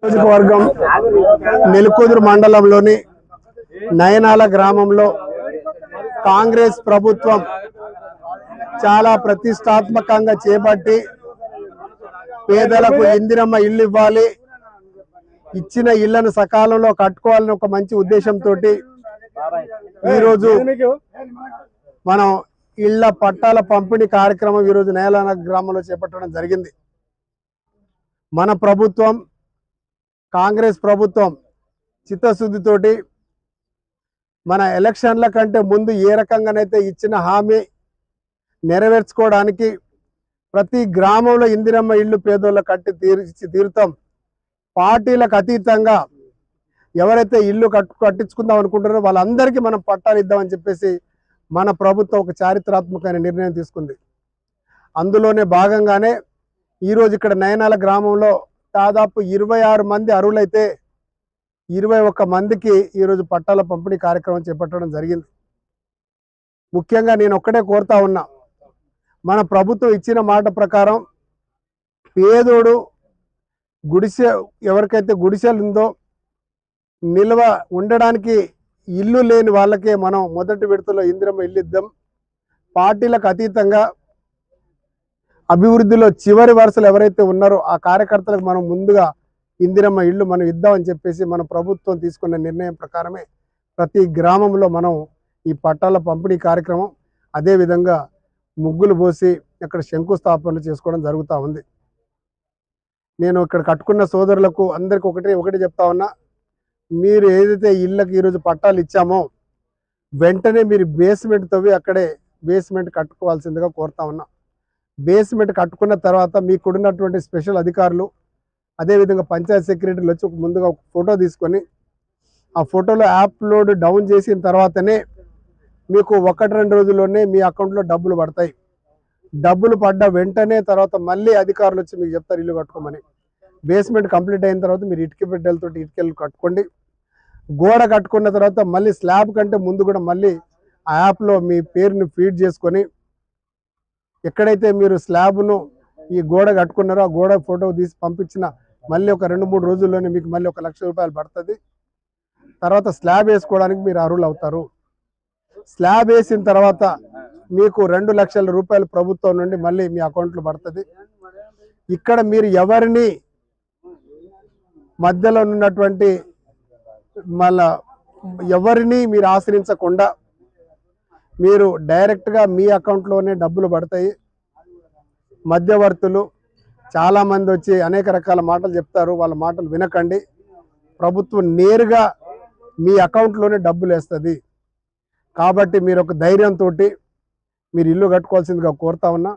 నియోజకవర్గం నెలకొదురు మండలంలోని నయనాల గ్రామంలో కాంగ్రెస్ ప్రభుత్వం చాలా ప్రతిష్టాత్మకంగా చేపట్టి పేదలకు ఇందిరమ్మ ఇల్లు ఇవ్వాలి, ఇచ్చిన ఇళ్లను సకాలంలో కట్టుకోవాలని ఒక మంచి ఉద్దేశంతో ఈరోజు మనం ఇళ్ల పట్టాల పంపిణీ కార్యక్రమం ఈరోజు నయనాల గ్రామంలో చేపట్టడం జరిగింది. మన ప్రభుత్వం కాంగ్రెస్ ప్రభుత్వం చిత్తశుద్ధితోటి మన ఎలక్షన్ల కంటే ముందు ఏ రకంగానైతే ఇచ్చిన హామీ నెరవేర్చుకోవడానికి ప్రతి గ్రామంలో ఇందిరమ్మ ఇల్లు పేదోళ్ళ తీరుతాం, పార్టీలకు అతీతంగా ఎవరైతే ఇల్లు కట్టించుకుందాం అనుకుంటారో వాళ్ళందరికీ మనం పట్టాలు ఇద్దామని చెప్పేసి మన ప్రభుత్వం ఒక చారిత్రాత్మకమైన నిర్ణయం తీసుకుంది. అందులోనే భాగంగానే ఈరోజు ఇక్కడ నయనాల గ్రామంలో దాదాపు 26 మంది అర్హులైతే 21 మందికి ఈరోజు పట్టాల పంపిణీ కార్యక్రమం చేపట్టడం జరిగింది. ముఖ్యంగా నేను ఒక్కటే కోరుతా ఉన్నా, మన ప్రభుత్వం ఇచ్చిన మాట ప్రకారం పేదోడు గుడిసె ఎవరికైతే గుడిసెలు ఉందో నిల్వ ఉండడానికి ఇల్లు లేని వాళ్ళకే మనం మొదటి విడతలో ఇందిరమ్మ ఇల్లు ఇద్దాం, పార్టీలకు అతీతంగా అభివృద్ధిలో చివరి వరుసలు ఎవరైతే ఉన్నారో ఆ కార్యకర్తలకు మనం ముందుగా ఇందిరమ్మ ఇల్లు మనం ఇద్దామని చెప్పేసి మన ప్రభుత్వం తీసుకున్న నిర్ణయం ప్రకారమే ప్రతి గ్రామంలో మనం ఈ పట్టాల పంపిణీ కార్యక్రమం అదేవిధంగా ముగ్గులు పోసి అక్కడ శంకుస్థాపన చేసుకోవడం జరుగుతూ ఉంది. నేను ఇక్కడ కట్టుకున్న సోదరులకు అందరికీ ఒకటి చెప్తా ఉన్నా, మీరు ఏదైతే ఇళ్ళకి ఈరోజు పట్టాలు ఇచ్చామో వెంటనే మీరు బేస్మెంట్ తవ్వి అక్కడే బేస్మెంట్ కట్టుకోవాల్సిందిగా కోరుతా ఉన్నా. బేస్మెంట్ కట్టుకున్న తర్వాత మీకున్నటువంటి స్పెషల్ అధికారులు అదేవిధంగా పంచాయత్ సెక్రటరీలు వచ్చి ముందుగా ఒక ఫోటో తీసుకొని ఆ ఫోటోలో అప్లోడ్ డౌన్ చేసిన తర్వాతనే మీకు 1-2 రోజుల్లోనే మీ అకౌంట్లో డబ్బులు పడతాయి. డబ్బులు పడ్డ వెంటనే తర్వాత మళ్ళీ అధికారులు వచ్చి మీకు చెప్తారు ఇల్లు కట్టుకోమని. బేస్మెంట్ కంప్లీట్ అయిన తర్వాత మీరు ఇటుక బిడ్డలతో ఇటుకలు కట్టుకోండి. గోడ కట్టుకున్న తర్వాత మళ్ళీ స్లాబ్ కంటే ముందు కూడా మళ్ళీ ఆ యాప్లో మీ పేరుని ఫీడ్ చేసుకొని ఎక్కడైతే మీరు స్లాబ్ను ఈ గోడ కట్టుకున్నారో ఆ గోడ ఫోటో తీసి పంపించిన మళ్ళీ ఒక 2-3 రోజుల్లోనే మీకు మళ్ళీ 1 లక్ష రూపాయలు పడుతుంది. తర్వాత స్లాబ్ వేసుకోవడానికి మీరు అర్హులు అవుతారు. స్లాబ్ వేసిన తర్వాత మీకు 2 లక్షల రూపాయలు ప్రభుత్వం నుండి మళ్ళీ మీ అకౌంట్లో పడుతుంది. ఇక్కడ మీరు ఎవరిని మధ్యలో ఉన్నటువంటి మళ్ళా ఎవరిని మీరు ఆశ్రయించకుండా మీరు డైరెక్ట్గా మీ అకౌంట్లోనే డబ్బులు పడతాయి. మధ్యవర్తులు చాలామంది వచ్చి అనేక రకాల మాటలు చెప్తారు, వాళ్ళ మాటలు వినకండి. ప్రభుత్వం నేరుగా మీ అకౌంట్లోనే డబ్బులు వేస్తుంది. కాబట్టి మీరు ఒక ధైర్యంతో మీరు ఇల్లు కట్టుకోవాల్సిందిగా కోరుతా ఉన్నా.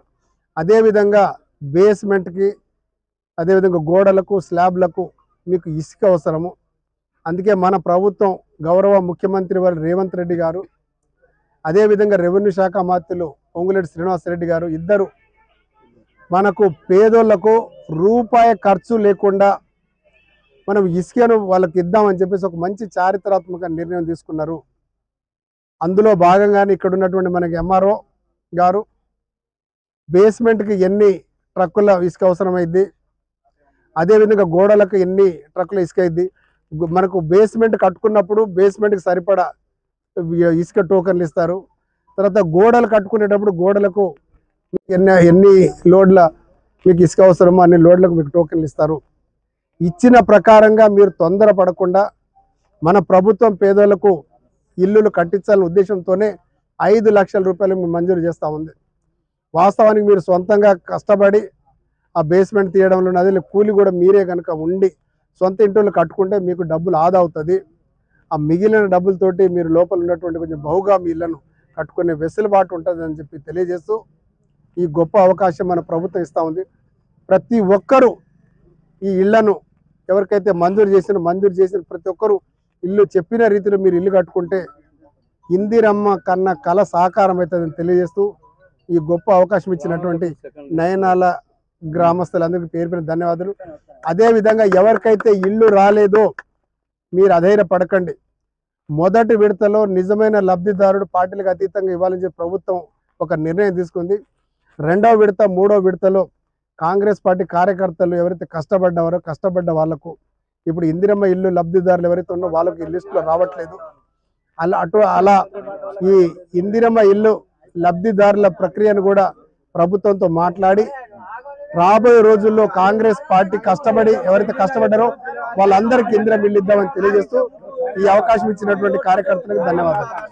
అదేవిధంగా బేస్మెంట్కి అదేవిధంగా గోడలకు స్లాబ్లకు మీకు ఇసుక అవసరము. అందుకే మన ప్రభుత్వం గౌరవ ముఖ్యమంత్రి వారు రేవంత్ రెడ్డి గారు అదేవిధంగా రెవెన్యూ శాఖ మంత్రులు పొంగులేటి శ్రీనివాసరెడ్డి గారు ఇద్దరు మనకు పేదోళ్లకు రూపాయి ఖర్చు లేకుండా మనం ఇసుకను వాళ్ళకి ఇద్దామని చెప్పేసి ఒక మంచి చారిత్రాత్మక నిర్ణయం తీసుకున్నారు. అందులో భాగంగానే ఇక్కడ ఉన్నటువంటి మనకి ఎంఆర్ఓ గారు బేస్మెంట్కి ఎన్ని ట్రక్కుల ఇసుక అవసరమైంది, అదేవిధంగా గోడలకు ఎన్ని ట్రక్కుల ఇసుక అయింది, మనకు బేస్మెంట్ కట్టుకున్నప్పుడు బేస్మెంట్కి సరిపడా ఇసుక టోకన్లు ఇస్తారు. తర్వాత గోడలు కట్టుకునేటప్పుడు గోడలకు ఎన్ని లోడ్ల మీకు ఇసుక అవసరమో అన్ని లోడ్లకు మీకు టోకన్లు ఇస్తారు. ఇచ్చిన ప్రకారంగా మీరు తొందర పడకుండా మన ప్రభుత్వం పేదోళ్లకు ఇల్లులు కట్టించాలనే ఉద్దేశంతోనే 5 లక్షల రూపాయలు మంజూరు చేస్తూ ఉంది. వాస్తవానికి మీరు సొంతంగా కష్టపడి ఆ బేస్మెంట్ తీయడంలో అదే కూలి కూడా మీరే కనుక ఉండి సొంత ఇంట్లో కట్టుకుంటే మీకు డబ్బులు ఆదా అవుతుంది. ఆ మిగిలిన డబ్బులతోటి మీరు లోపల ఉన్నటువంటి కొంచెం బహుగా మీ ఇళ్లను కట్టుకునే వెసులుబాటు ఉంటుంది అని చెప్పి తెలియజేస్తూ ఈ గొప్ప అవకాశం మన ప్రభుత్వం ఇస్తూ ఉంది. ప్రతి ఒక్కరూ ఈ ఇళ్లను ఎవరికైతే మంజూరు చేసిన ప్రతి ఒక్కరూ ఇల్లు చెప్పిన రీతిలో మీరు ఇల్లు కట్టుకుంటే ఇందిరమ్మ కన్నా కళ సాకారం అవుతుందని తెలియజేస్తూ ఈ గొప్ప అవకాశం ఇచ్చినటువంటి నయనాల గ్రామస్తులందరికీ పేరు ధన్యవాదాలు. అదేవిధంగా ఎవరికైతే ఇల్లు రాలేదో మీరు అధైర్యపడకండి. మొదటి విడతలో నిజమైన లబ్ధిదారుడు పార్టీలకు అతీతంగా ఇవ్వాలని చెప్పి ప్రభుత్వం ఒక నిర్ణయం తీసుకుంది. రెండవ విడత మూడో విడతలో కాంగ్రెస్ పార్టీ కార్యకర్తలు ఎవరైతే కష్టపడ్డారో కష్టపడ్డ వాళ్లకు ఇప్పుడు ఇందిరమ్మ ఇల్లు లబ్ధిదారులు ఎవరైతే ఉన్నో వాళ్ళకి లిస్టులో రావట్లేదు. అలా ఈ ఇందిరమ్మ ఇల్లు లబ్ధిదారుల ప్రక్రియను కూడా ప్రభుత్వంతో మాట్లాడి రాబోయే రోజుల్లో కాంగ్రెస్ పార్టీ కష్టపడి ఎవరైతే కష్టపడ్డారో వాళ్ళందరికీ ఇందిరమ్మ ఇల్లు ఇద్దామని తెలియజేస్తూ ఈ అవకాశం ఇచ్చినటువంటి కార్యకర్తలకు ధన్యవాదాలు.